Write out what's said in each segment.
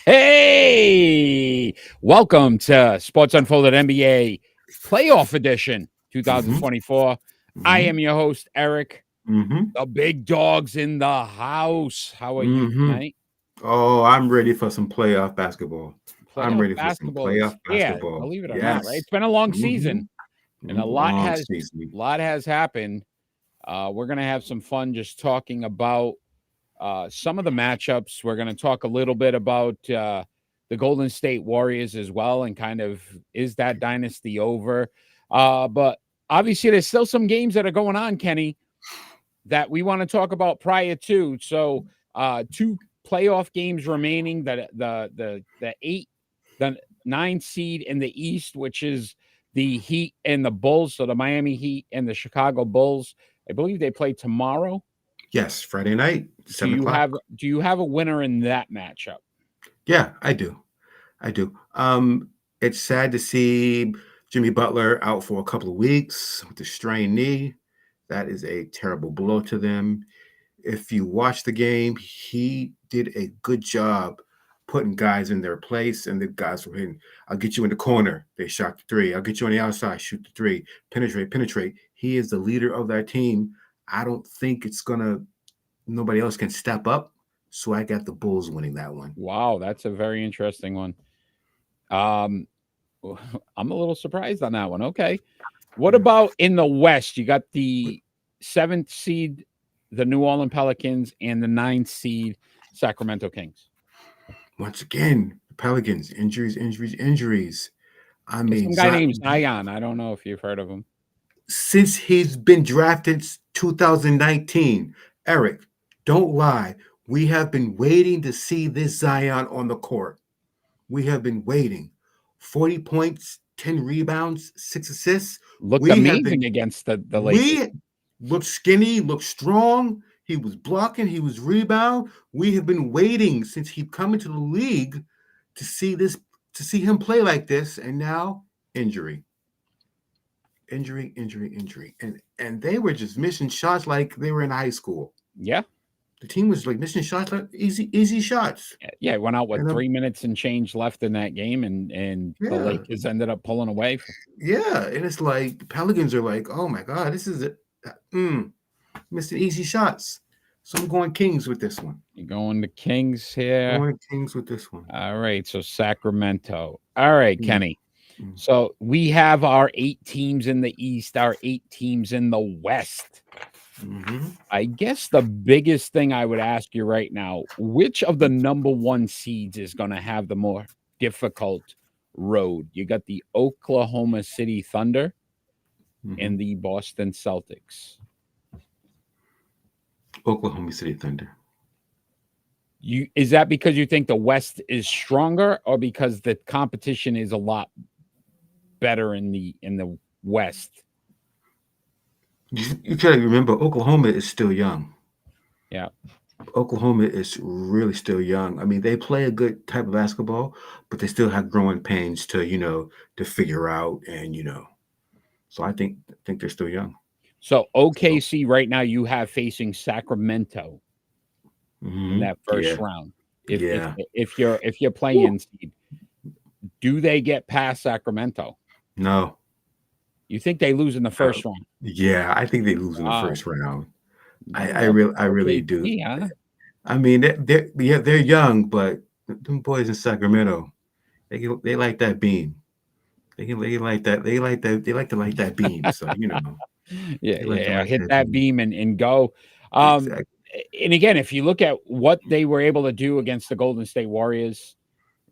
Hey. Welcome to Sports Unfolded NBA Playoff Edition Mhm, 2024. I mhm, am your host, Eric. mhm, The big dog's in the house. How are you mhm. tonight? Oh, I'm ready for some playoff basketball. I'm Playoff ready for some basketball is playoff here, basketball. believe it or not, right? Yes. It's been a long season Mhm, and a long season. lot has happened. We're gonna have some fun just talking about some of the matchups. We're going to talk a little bit about the Golden State Warriors as well, and kind of is that dynasty over? But obviously, there's still some games that are going on, Kenny, that we want to talk about prior to. So, two playoff games remaining. The 9 seed in the East, which is the Heat and the Bulls. So the Miami Heat and the Chicago Bulls. I believe they play tomorrow. Yes, Friday night, Do 7 you o'clock. have a winner in that matchup? Yeah, I do. I do. It's sad to see Jimmy Butler out for a couple of weeks with a strained knee. That is a terrible blow to them. If you watch the game, he did a good job putting guys in their place, and the guys were hitting. I'll get you in the corner. They shot the three. I'll get you on the outside. Shoot the three. Penetrate, penetrate. He is the leader of that team. I don't think it's gonna. Nobody else can step up. So I got the Bulls winning that one. Wow, that's a very interesting one. Um, I'm a little surprised on that one. Okay. What Yeah. about in the West? You got the 7th seed, the New Orleans Pelicans, and the 9th seed, Sacramento Kings. Once again, the Pelicans injuries, injuries, injuries. I There's mean, some guy named Zion. I don't know if you've heard of him. since he's been drafted 2019. Eric, don't lie. We have been waiting to see this Zion on the court. We have been waiting. 40 points, 10 rebounds, 6 assists. Looked We have been, amazing against the Lakers. we looked skinny, looked strong. He was blocking, he was rebound. We have been waiting since he come into the league to see this, to see him play like this, and now injury injury, and they were just missing shots like they were in high school. Yeah. The team was like missing shots like easy shots. Yeah, it went out with And 3 minutes and change left in that game, and the yeah, Lakers ended up pulling away. yeah, and it's like the Pelicans are like, oh my god, this is it, missing easy shots. So I'm going Kings with this one. You're going to Kings here. Going Kings with this one. All right, so Sacramento. All right, Mm, Kenny. mm, So we have our 8 teams in the East, our 8 teams in the West. mhm. I guess the biggest thing I would ask you right now, which of the number 1 seeds is going to have the more difficult road? You got the Oklahoma City Thunder Mhm. and the Boston Celtics. Oklahoma City Thunder. Is that because you think the West is stronger, or because the competition is a lot better in the West? You gotta remember, Oklahoma is still young. Yeah. Oklahoma is really still young. I mean, they play a good type of basketball, but they still have growing pains to, to figure out, and so I think they're still young. So So, OKC right now you have facing Sacramento in that first yeah, round. If if yeah, if you're playing seed, do they get past Sacramento? no, You think they lose in the uh, first round? yeah. I think they lose in the Wow. first round. I, You I love really, I really do. OKC, huh? I mean, they're young, but them boys in Sacramento, they like that beam. They like that. They like to like that beam. So Yeah, they like to yeah. like Hit that that beam. beam and go. Um, Exactly. and again, if you look at what they were able to do against the Golden State Warriors,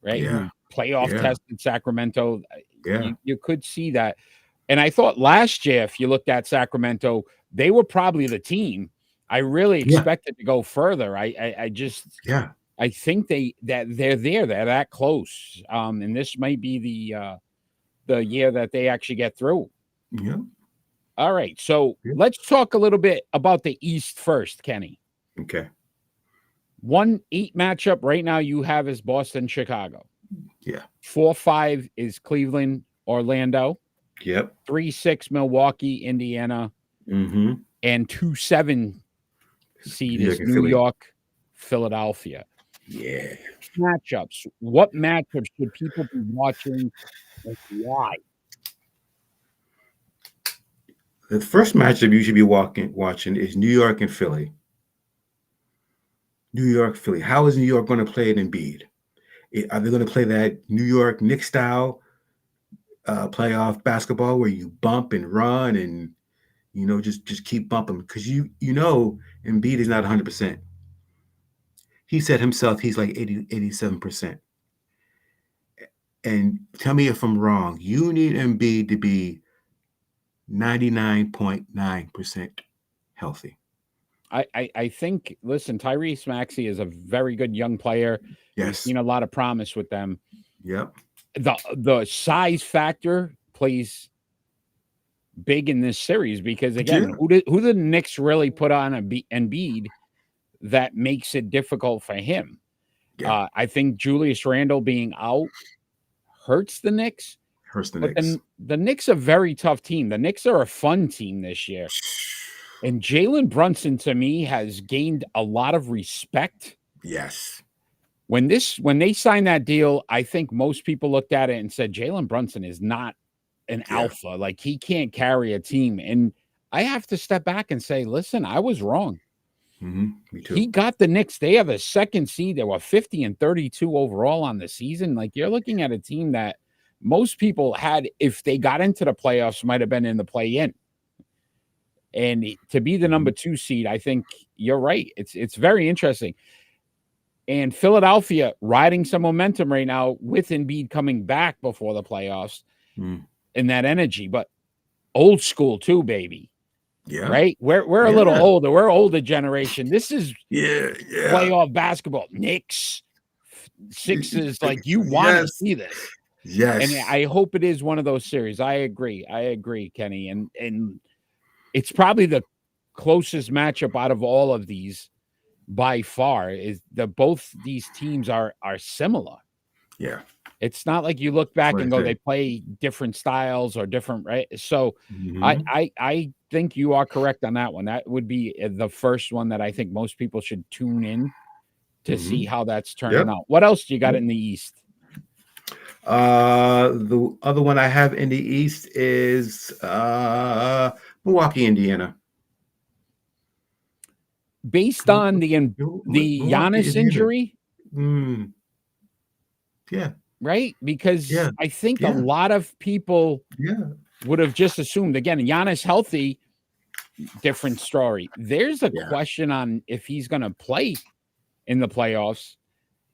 right, Yeah. who playoff Yeah. tested Sacramento, Yeah. you could see that. And I thought last year, if you looked at Sacramento, they were probably the team I really Yeah. expected to go further. I just Yeah. I think they're there, they're that close. And this might be the year that they actually get through. Yeah. All right, so Yeah. let's talk a little bit about the East first, Kenny. Okay. 1-8 matchup right now you have is Boston, Chicago. Yeah. 4-5 is Cleveland, Orlando. Yep. 3-6 Milwaukee, Indiana, Mm-hmm. and 2-7 seed New York is and New Philly. York, Philadelphia. Yeah. Matchups. What matchups should people be watching and why? The first matchup you should be watching is New York and Philly. New York, Philly. How is New York going to play it in Embiid? Are they going to play that New York Knicks style playoff basketball where you bump and run and just keep bumping? Because Embiid is not 100%. He said himself he's like 87%. And tell me if I'm wrong. You need Embiid to be 99.9% healthy. I think, listen, Tyrese Maxey is a very good young player. We've Yes. seen a lot of promise with them. Yep. The size factor plays big in this series because, again, Yeah. who the Knicks really put on Embiid that makes it difficult for him? Yeah. I think Julius Randle being out hurts the Knicks. Hurts the But Knicks. then the Knicks are a very tough team. The Knicks are a fun team this year. And Jalen Brunson, to me, has gained a lot of respect. Yes. When they signed that deal, I think most people looked at it and said, Jalen Brunson is not an alpha. Like, he can't carry a team. And I have to step back and say, listen, I was wrong. Me too. He got the Knicks. They have a second seed. They were 50-32 overall on the season. Like, you're looking at a team that most people had, if they got into the playoffs, might have been in the play-in. And to be the number 2 seed, I think you're right. It's very interesting. And Philadelphia riding some momentum right now with Embiid coming back before the playoffs and that energy, but old school too, baby. Yeah. Right? We're a little older. We're older generation. This is playoff basketball. Knicks, Sixers, like, you want to see this. Yes. And I hope it is one of those series. I agree, Kenny. And it's probably the closest matchup out of all of these by far. Is that both these teams are similar. Yeah. It's not like you look back and go, they play different styles or different, right? So I think you are correct on that one. That would be the first one that I think most people should tune in to see how that's turning out. What else do you got in the East? The other one I have in the East is Milwaukee, Indiana. Based on the Giannis injury? Yeah. Right? Because I think a lot of people would have just assumed, again, Giannis healthy, different story. There's a question on if he's going to play in the playoffs.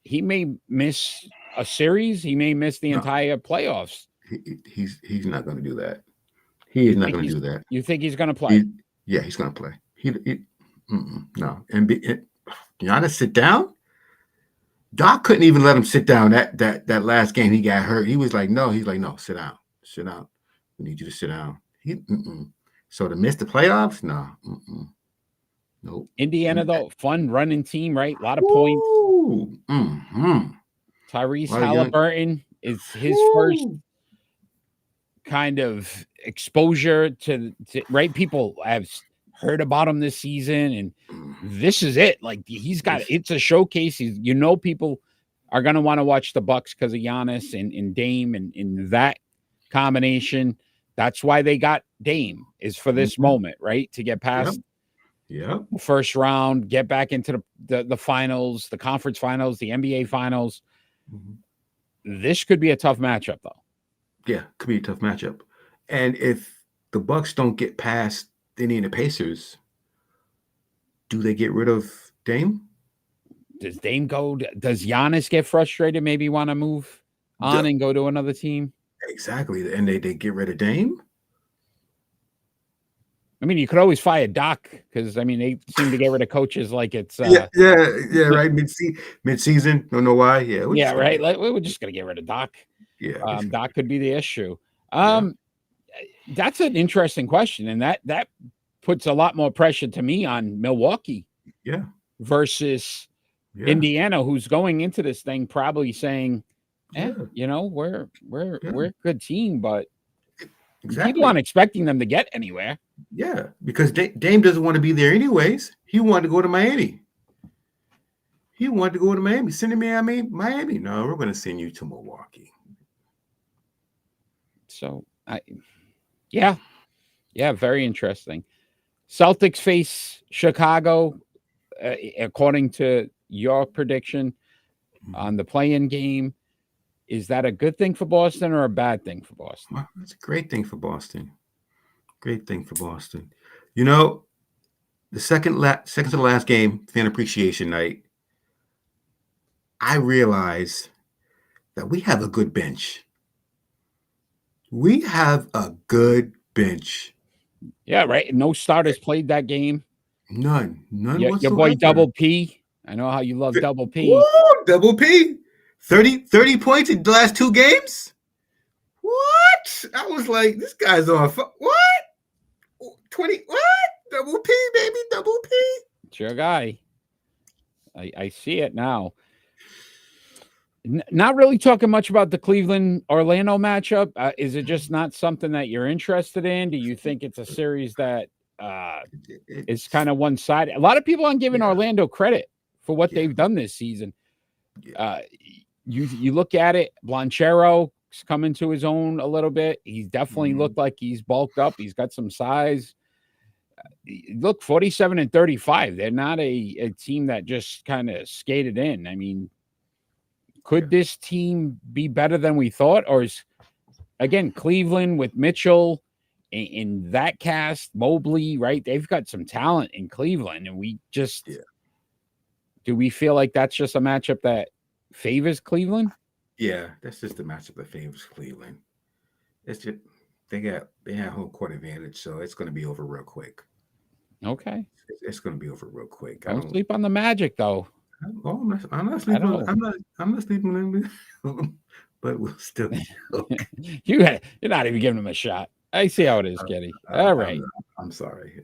He may miss a series. He may miss the entire playoffs. He's not going to do that. He is not going to do that. You think he's going to play? He's going to play. No. And Giannis sit down? Doc couldn't even let him sit down that last game he got hurt. He was like, no. He's like, no, sit down. Sit down. We need you to sit down. So to miss the playoffs? No. Nope. Indiana, though, fun running team, right? A lot of points. Tyrese Halliburton is his first kind of exposure to right. People have heard about him this season, and this is it. Like, he's got it's a showcase. People are going to want to watch the Bucks because of Giannis and Dame and in that combination. That's why they got Dame, is for this moment, right? To get past the first round, get back into the finals, the conference finals, the NBA finals. This could be a tough matchup, though. Yeah, could be a tough matchup. And if the Bucks don't get past the Indiana Pacers, do they get rid of Dame? Does Dame go? Does Giannis get frustrated? Maybe want to move on and go to another team? Exactly. And they get rid of Dame? I mean, you could always fire Doc because, I mean, they seem to get rid of coaches like it's right. Mid-season. Don't know why. Yeah, right. Like, we're just gonna get rid of Doc. Yeah, Doc could be the issue. That's an interesting question, and that puts a lot more pressure to me on Milwaukee. Versus Indiana, who's going into this thing probably saying, we're a good team, but people aren't expecting them to get anywhere. Yeah, because Dame doesn't want to be there anyways. He wanted to go to Miami. He wanted to go to Miami. Send him to Miami. No, we're going to send you to Milwaukee. So yeah, very interesting. Celtics face Chicago, according to your prediction on the play-in game. Is that a good thing for Boston or a bad thing for Boston? Well, that's a great thing for Boston. Great thing for Boston. You know, the second to the last game, fan appreciation night, I realized that we have a good bench. We have a good bench. Yeah, right. No starters played that game. None Your boy whatsoever. Double P. I know how you love Double P. Woo, double P. 30 points in the last 2 games? What? I was like, this guy's on. What? 20? What? Double P, baby. Double P. It's your guy. I see it now. Not really talking much about the Cleveland Orlando matchup. Is it just not something that you're interested in? Do you think it's a series that is kind of one sided? A lot of people aren't giving Orlando credit for what they've done this season. You look at it, Blanchero's coming to his own a little bit. He's definitely looked like he's bulked up. He's got some size. Look, 47 and 35. They're not a team that just kind of skated in. I mean, could this team be better than we thought? Or is, again, Cleveland with Mitchell in that cast, Mobley, right? They've got some talent in Cleveland. And we just, do we feel like that's just a matchup that favors Cleveland? Yeah, that's just the matchup that favors Cleveland. It's just, they have home court advantage, so it's going to be over real quick. Okay. It's going to be over real quick. Don't sleep on the Magic, though. I'm not sleeping. I'm not sleeping on them, but we'll still. You're not even giving them a shot. I see how it is, Kenny. All right. I'm sorry.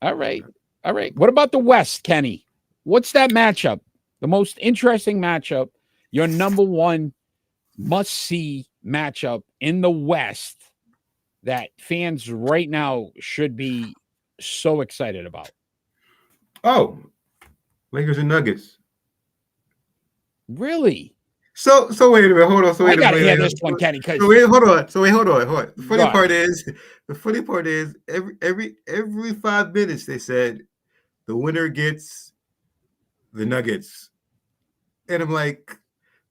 All right. What about the West, Kenny? What's that matchup? The most interesting matchup, your number one must-see matchup in the West that fans right now should be so excited about. Oh, Lakers and Nuggets. Really? So wait a minute. Hold on. I gotta hear this one, Kenny. Hold on. The funny part is, every 5 minutes they said the winner gets the Nuggets, and I'm like,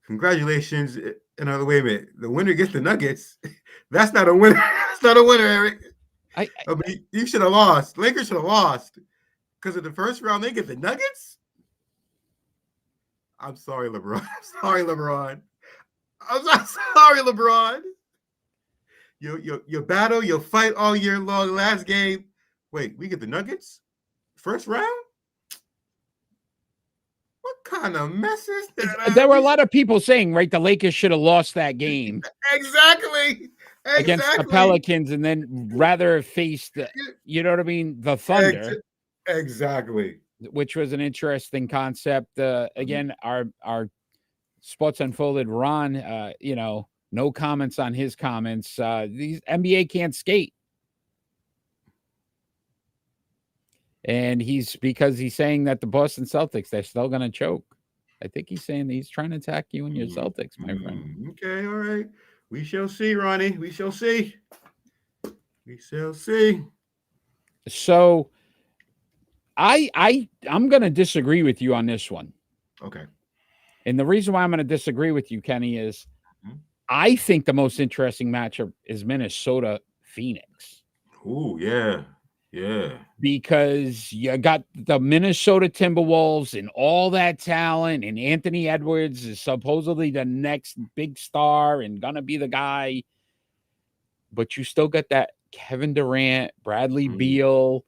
congratulations. And wait a minute, the winner gets the Nuggets. That's not a winner. That's not a winner, Eric. I mean, you should have lost. Lakers should have lost because in the first round they get the Nuggets. I'm sorry, LeBron. I'm sorry, LeBron. You battle, you'll fight all year long. Last game, wait, we get the Nuggets? First round? What kind of mess is that? There were a lot of people saying, right, the Lakers should have lost that game. Exactly. Against the Pelicans, and then rather faced, you know what I mean, the Thunder. Exactly. Which was an interesting concept. Again, our Sports Unfolded Ron, no comments on his comments. These NBA can't skate. And because he's saying that the Boston Celtics, they're still going to choke. I think he's saying he's trying to attack you and your Celtics, my friend. Okay, all right. We shall see, Ronnie. We shall see. So I'm going to disagree with you on this one. Okay. And the reason why I'm going to disagree with you, Kenny, is I think the most interesting matchup is Minnesota-Phoenix. Oh, yeah. Yeah. Because you got the Minnesota Timberwolves and all that talent, and Anthony Edwards is supposedly the next big star and going to be the guy. But you still got that Kevin Durant, Bradley Beal,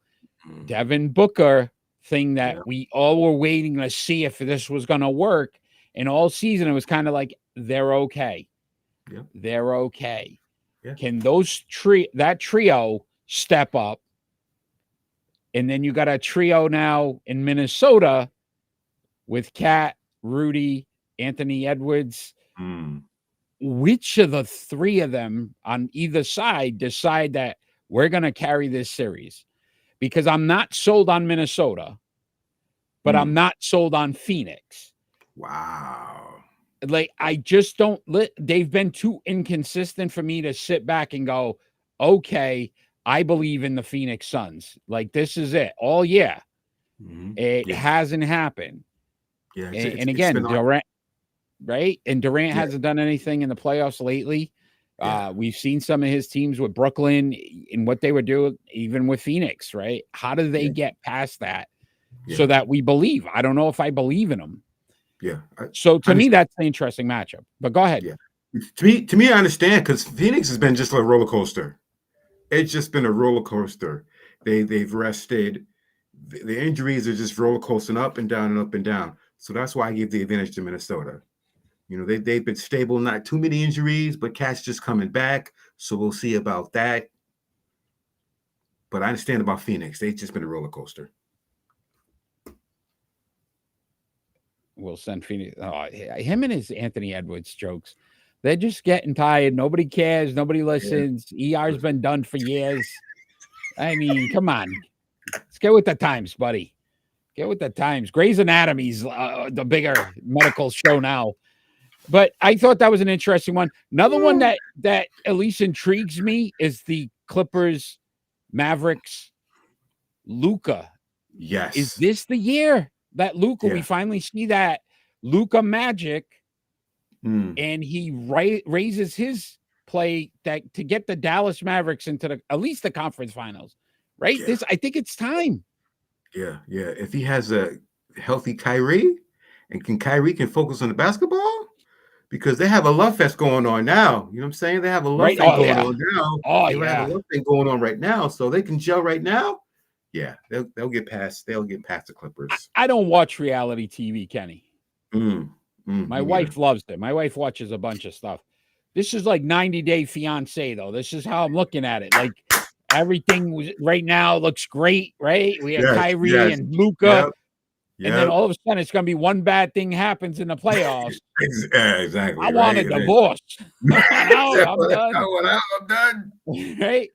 Devin Booker thing that we all were waiting to see if this was going to work. And all season, it was kind of like, they're okay. Yeah. They're okay. Yeah. Can that trio step up? And then you got a trio now in Minnesota with Kat, Rudy, Anthony Edwards. Which of the three of them on either side decide that we're going to carry this series? Because I'm not sold on Minnesota, but I'm not sold on Phoenix. Wow. Like, I just don't they've been too inconsistent for me to sit back and go, okay, I believe in the Phoenix Suns. Like, this is it all year. It Yeah. hasn't happened. Yeah. And It's again, been on. Durant, right? And Durant Yeah. hasn't done anything in the playoffs lately. Yeah. We've seen some of his teams with Brooklyn and what they were doing, even with Phoenix, right? How do they Yeah. get past that so Yeah. that we believe? I don't know if I believe in them. Yeah. So I to me, understand. that's an interesting matchup. But go ahead. Yeah. To me, I understand because Phoenix has been just like a roller coaster. It's just been a roller coaster. They've rested. The injuries are just roller coasting up and down and up and down. So that's why I give the advantage to Minnesota. They've been stable, not too many injuries, but Cat's just coming back. So we'll see about that. But I understand about Phoenix. They've just been a roller coaster. We'll send Phoenix. Oh, him and his Anthony Edwards jokes. They're just getting tired. Nobody cares. Nobody Yeah. listens. ER's been done for years. I mean, come on. Let's get with the times, buddy. Get with the times. Grey's Anatomy's the bigger medical show now. But I thought that was an interesting one. Another one that at least intrigues me is the Clippers, Mavericks, Luca. Is Yes. this the year that Luca? We Yeah. finally see that Luca magic, Mm. and he raises his play that to get the Dallas Mavericks into at least the conference finals. Right? Yeah. I think it's time. Yeah. Yeah. If he has a healthy Kyrie, and Kyrie can focus on the basketball, because they have a love fest going on now. You know what I'm saying? They have a love Right? thing Oh going yeah. on now. Oh They have a yeah. love thing going on right now, so they can gel right now. Yeah, they'll get past. They'll get past the Clippers. I don't watch reality TV, Kenny. My Me neither. wife loves it. My wife watches a bunch of stuff. This is like 90 Day Fiance, though. This is how I'm looking at it. Like everything right now looks great, right? We have Yes, Kyrie yes, and Luca, yep, and then yep. all of a sudden it's going to be one bad thing happens in the playoffs. I Exactly want right. a divorce. I want out. I'm done. I'm done. Right?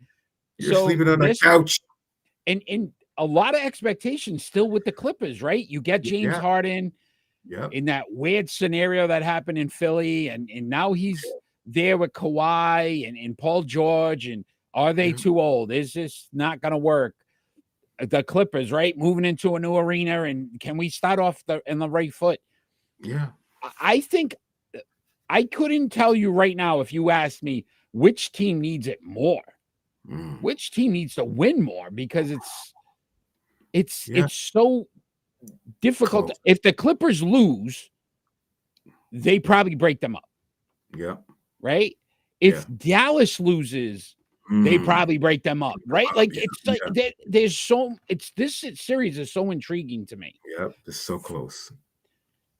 You're So sleeping on a this couch. and a lot of expectations still with the Clippers, right? You get James Yeah, Harden yep, in that weird scenario that happened in Philly, and now he's there with Kawhi and Paul George. And are they yeah, too old? Is this not going to work? The Clippers, right, moving into a new arena, and can we start off in the right foot? yeah. I think I couldn't tell you right now if you asked me which team needs it more, Mm. which team needs to win more, because Yeah, it's so difficult. close. If the Clippers lose, they probably break them up. Yep, Right? yeah. If Dallas loses, they Mm. probably break them up, right? Like Yeah, it's like yeah, there's so it's this series is so intriguing to me. yep. It's so close.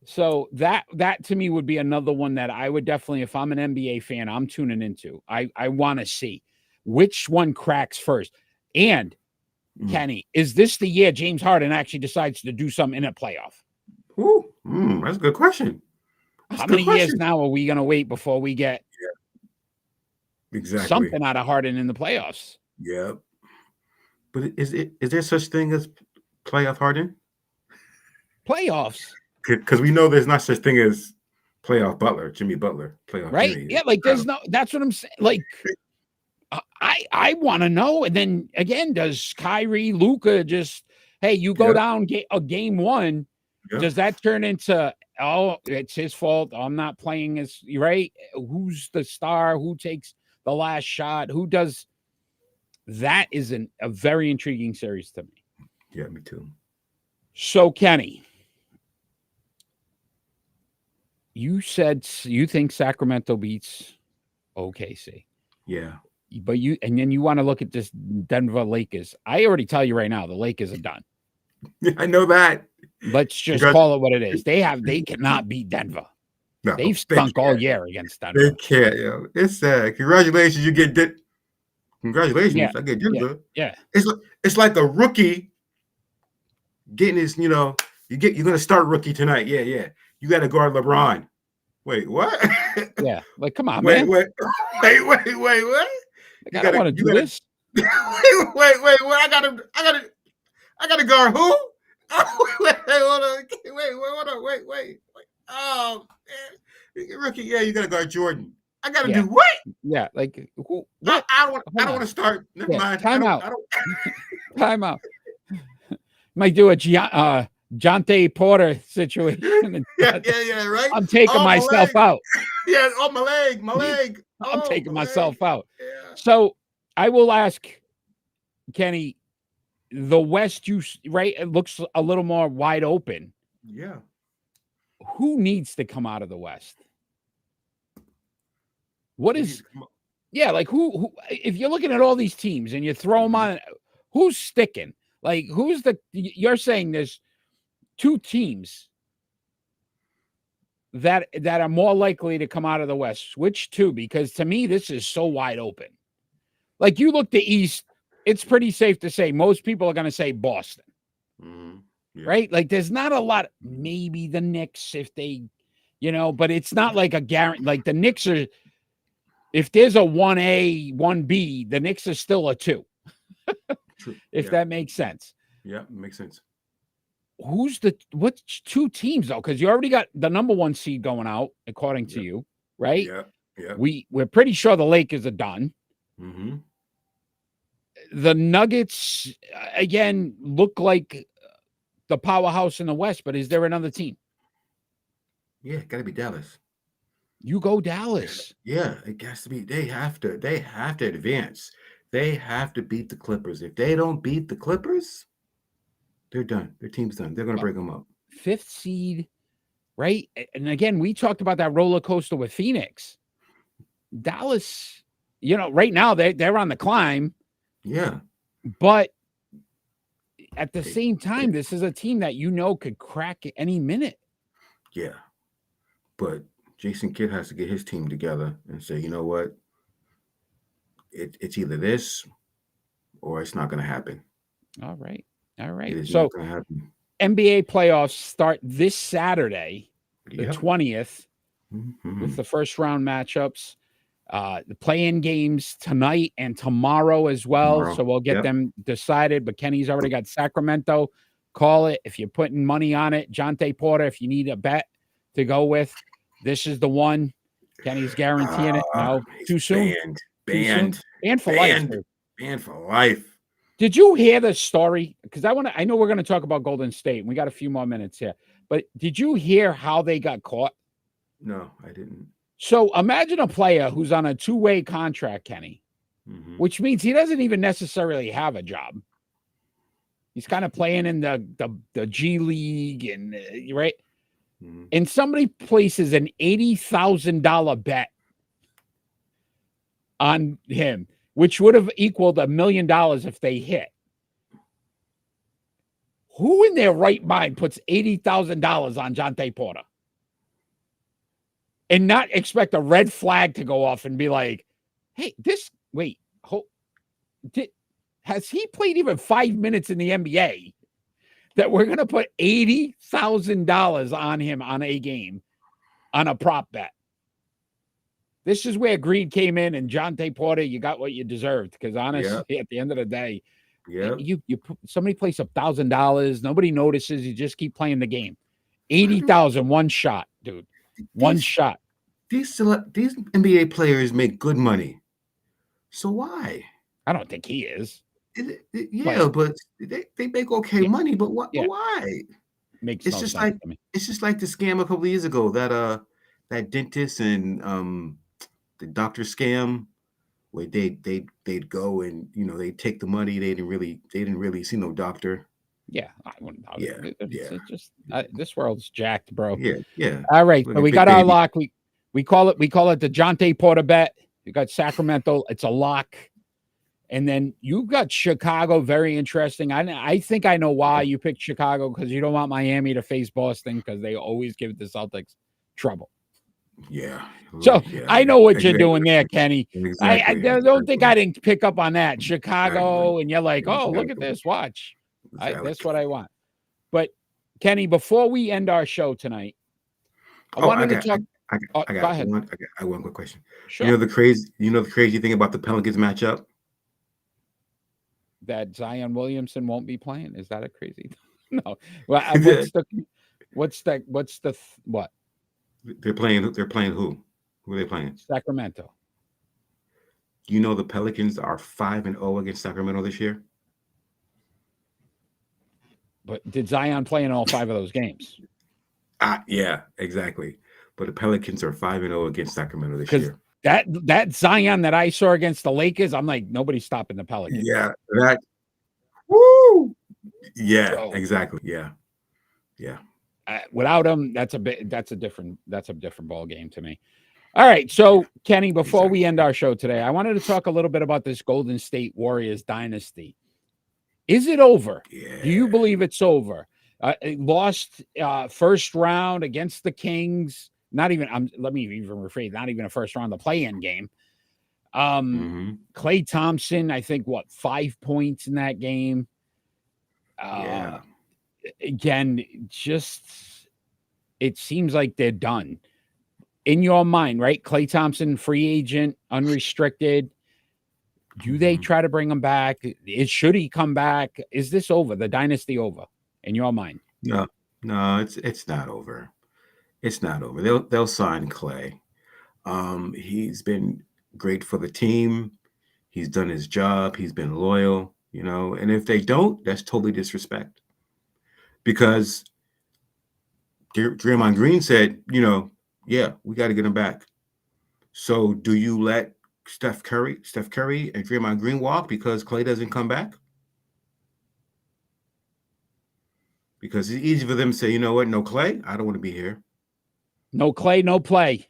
So that to me would be another one that I would definitely, if I'm an NBA fan, I'm tuning into. I want to see which one cracks first. And Mm. Kenny, is this the year James Harden actually decides to do something in a playoff? Ooh, that's a good question. That's How a good many years question. now are we going to wait before we get Exactly. something out of Harden in the playoffs? Yep. But is there such thing as playoff Harden? Playoffs. Because we know there's not such thing as playoff Butler, Jimmy Butler, playoff Right? Jimmy. Yeah, like there's no. That's what I'm saying. Like, I want to know. And then again, does Kyrie, Luca just, hey, you go Yep. down a game one? Yep. Does that turn into, oh, it's his fault? I'm not playing as right. Who's the star? Who takes the last shot? Who does? That is a very intriguing series to me. Yeah, me too. So Kenny, you said you think Sacramento beats OKC. Yeah. But then you want to look at this Denver Lakers. I already tell you right now, the Lakers are done. I know that. Let's just call it what it is. They cannot beat Denver. No, They've they stunk all can't. year against They Denver. can't. Yo. It's sad. Congratulations, you get it. Congratulations, Yeah, I get Denver. yeah. It's like a rookie getting his. You're gonna start rookie tonight. Yeah, yeah. You got to guard LeBron. Wait, what? Yeah. Like, come on, wait, man. wait, what? Like, I don't want to do this. wait. I gotta guard who? Wait, hold on. Wait. Oh, rookie, yeah, you got to guard Jordan. I got to Yeah. do what? Yeah. Like who? I, What? I don't. I Hold don't on. want to start. Never Yeah. mind. I Time don't. out. I don't. Time out. Might do a Jonte Porter situation. Yeah. Right. I'm taking Oh, my myself leg. out. Yeah. Oh, my leg. My leg. I'm Oh, taking my leg. myself out. Yeah. So I will ask Kenny, the West, right? It looks a little more wide open. Yeah. Who needs to come out of the West? What is, yeah, like who, if you're looking at all these teams and you throw them on, who's sticking? Like, you're saying there's two teams that are more likely to come out of the West. Which two? Because to me, this is so wide open. Like you look the East, it's pretty safe to say most people are going to say Boston, right? Like there's not a lot. Maybe the Knicks if they, but it's not like a guarantee. Like the Knicks are. If there's a 1A, 1B, the Knicks are still a 2. True. If that makes sense. Yeah, makes sense. What's two teams though? Because you already got the number 1 seed going out, according to you, right? Yeah. We're pretty sure the Lakers are done. The Nuggets again look like the powerhouse in the West, but is there another team? Yeah, got to be Dallas. You go Dallas. Yeah, it has to be. They have to advance. They have to beat the Clippers. If they don't beat the Clippers, they're done. Their team's done. They're going to break them up. 5th seed, right? And again, we talked about that roller coaster with Phoenix. Dallas, right now they're on the climb. Yeah. But at the same time, this is a team that could crack any minute. Yeah. But Jason Kidd has to get his team together and say, you know what? It's either this or it's not going to happen. All right. So not going to happen. NBA playoffs start this Saturday, the 20th, with the first round matchups. The play-in games tonight and tomorrow as well. So we'll get them decided. But Kenny's already got Sacramento. Call it if you're putting money on it. Jonte Porter, if you need a bet to go with, this is the one. Kenny's guaranteeing it. No, too soon. Banned for life. Banned for life. Did you hear the story? Because I know we're going to talk about Golden State. We got a few more minutes here. But did you hear how they got caught? No, I didn't. So imagine a player who's on a 2-way contract, Kenny, which means he doesn't even necessarily have a job. He's kind of playing in the G League and right. And somebody places an $80,000 bet on him, which would have equaled $1 million if they hit. Who in their right mind puts $80,000 on Jonte Porter? And not expect a red flag to go off and be like, hey, has he played even 5 minutes in the NBA that we're going to put $80,000 on him on a game on a prop bet? This is where greed came in, and Jonte Porter, you got what you deserved. Because honestly, at the end of the day, somebody plays $1,000, nobody notices, you just keep playing the game. 80,000, one shot, dude. One shot. These NBA players make good money. So why? I don't think he is. But they make okay money. But what? Yeah. But why? Makes no sense to me. It's just like the scam a couple of years ago that dentist and the doctor scam where they'd go and they take the money. They didn't really see no doctor. Yeah, I wouldn't. It's just this world's jacked, bro. Yeah. All right, so we got our lock. We call it the Jonte Porter bet. You got Sacramento. It's a lock. And then you've got Chicago. Very interesting. I think I know why you picked Chicago, because you don't want Miami to face Boston, because they always give the Celtics trouble. Yeah. So I know what you're doing there, Kenny. Exactly. I don't think I didn't pick up on that. Chicago, and you're like, oh, look at this. Watch. That's what I want. But Kenny, before we end our show tonight, I wanted to talk. Go ahead. I got one quick question. Sure. You know the crazy thing about the Pelicans matchup? That Zion Williamson won't be playing. Is that a crazy? No. Well, what? They're playing. They're playing who? Who are they playing? Sacramento. You know the Pelicans are 5-0 against Sacramento this year. But did Zion play in all 5 of those games? Yeah, exactly. But the Pelicans are 5-0 against Sacramento this Because year. that Zion that I saw against the Lakers, I'm like, nobody's stopping the Pelicans. Yeah, that. Woo! Yeah, So exactly. Yeah, yeah. without him, that's a different ball game to me. All right, so Kenny, before we end our show today, I wanted to talk a little bit about this Golden State Warriors dynasty. Is it over? Yeah. Do you believe it's over? It lost first round against the Kings. Not even. Let me even rephrase. Not even a first round, the play-in game. Klay Thompson, I think, 5 points in that game. Yeah. Again, just it seems like they're done. In your mind, right? Klay Thompson, free agent, unrestricted. Do they try to bring him back? Should he come back? Is this over? The dynasty over in your mind? No, it's not over. It's not over. They'll sign Klay. He's been great for the team. He's done his job. He's been loyal, and if they don't, that's totally disrespect. Because Draymond Green said, yeah, we got to get him back. So do you let Steph Curry and Draymond Green walk because Klay doesn't come back? Because it's easy for them to say, you know what, no Klay, I don't want to be here. No Klay, no play.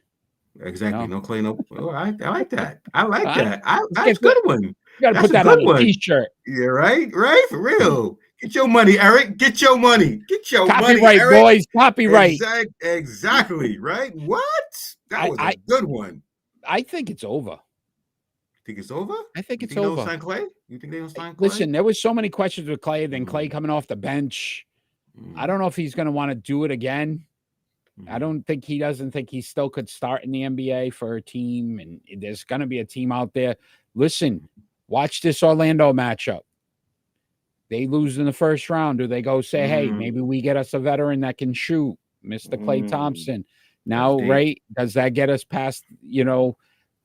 Exactly. No Klay, no. Oh, I like that. I like that. That's a good one. You got to put that on a T-shirt. Yeah, right, for real. Get your money, Eric. Get your money. Get your Copyright, money, Eric. Boys. Copyright. Exactly. Right. What? That was a good one. I think it's over. Think it's over? I think it's over. Don't sign Klay? You think they don't sign Klay? Listen, there was so many questions with Klay. Then Klay coming off the bench. I don't know if he's going to want to do it again. I don't think he doesn't think he still could start in the NBA for a team, and there's going to be a team out there. Listen, watch this Orlando matchup. They lose in the first round. Do they go say, hey, maybe we get us a veteran that can shoot, Mr. Klay Thompson? Now, right? Does that get us past, the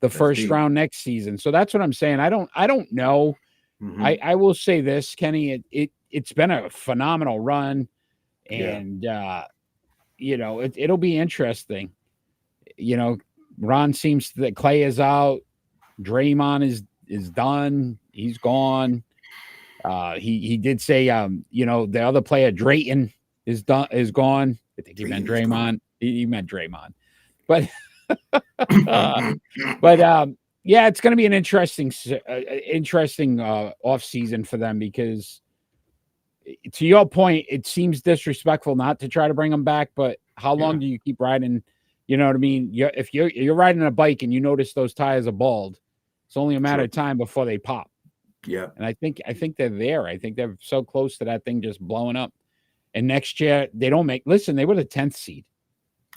first round next season? So that's what I'm saying. I don't know. I will say this, Kenny, it's been a phenomenal run, and it'll be interesting. Ron seems that Klay is out. Draymond is done. He's gone. He did say, the other player, Drayton, is gone. I think he meant Draymond. He meant Draymond. But yeah, it's going to be an interesting off season for them, because to your point, it seems disrespectful not to try to bring them back. But how long do you keep riding? You know what I mean? If you're riding a bike and you notice those tires are bald, it's only a matter of time before they pop. Yeah. And I think they're there. I think they're so close to that thing just blowing up. And next year they don't listen, they were the 10th seed.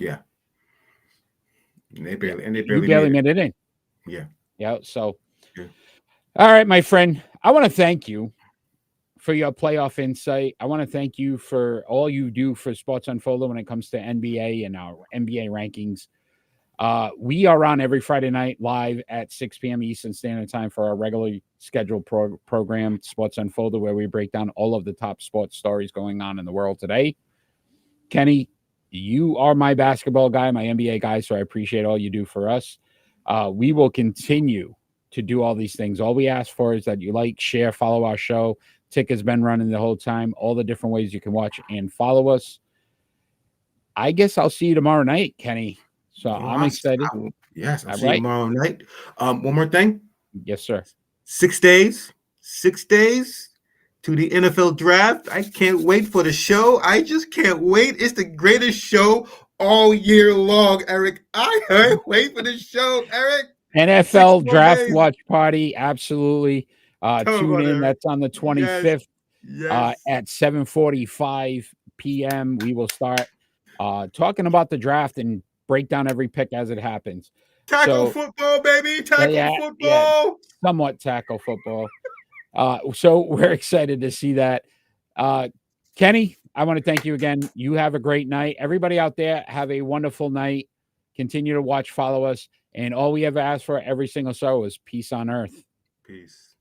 Yeah. And they barely made it in. Yeah. Yeah. So all right, my friend. I want to thank you for your playoff insight. I want to thank you for all you do for Sports Unfolded when it comes to NBA and our NBA rankings. We are on every Friday night live at 6 p.m. Eastern Standard Time for our regularly scheduled program, Sports Unfolded, where we break down all of the top sports stories going on in the world today. Kenny, you are my basketball guy, my NBA guy, so I appreciate all you do for us. We will continue to do all these things. All we ask for is that you like, share, follow our show. Tick has been running the whole time, all the different ways you can watch and follow us. I guess I'll see you tomorrow night, Kenny. So I'm excited. Yes, I'll see you tomorrow night. One more thing. Yes, sir. 6 days to the NFL draft. I can't wait for the show. I just can't wait. It's the greatest show all year long, Eric. I can't wait for the show, Eric. NFL draft watch party. Absolutely. Tune in. That's on the 25th at 7:45 p.m. We will start talking about the draft and break down every pick as it happens. Tackle football, baby. Tackle football. Yeah, somewhat tackle football. So we're excited to see that. Kenny, I want to thank you again. You have a great night. Everybody out there, have a wonderful night. Continue to watch, follow us. And all we ever ask for every single show is peace on earth. Peace.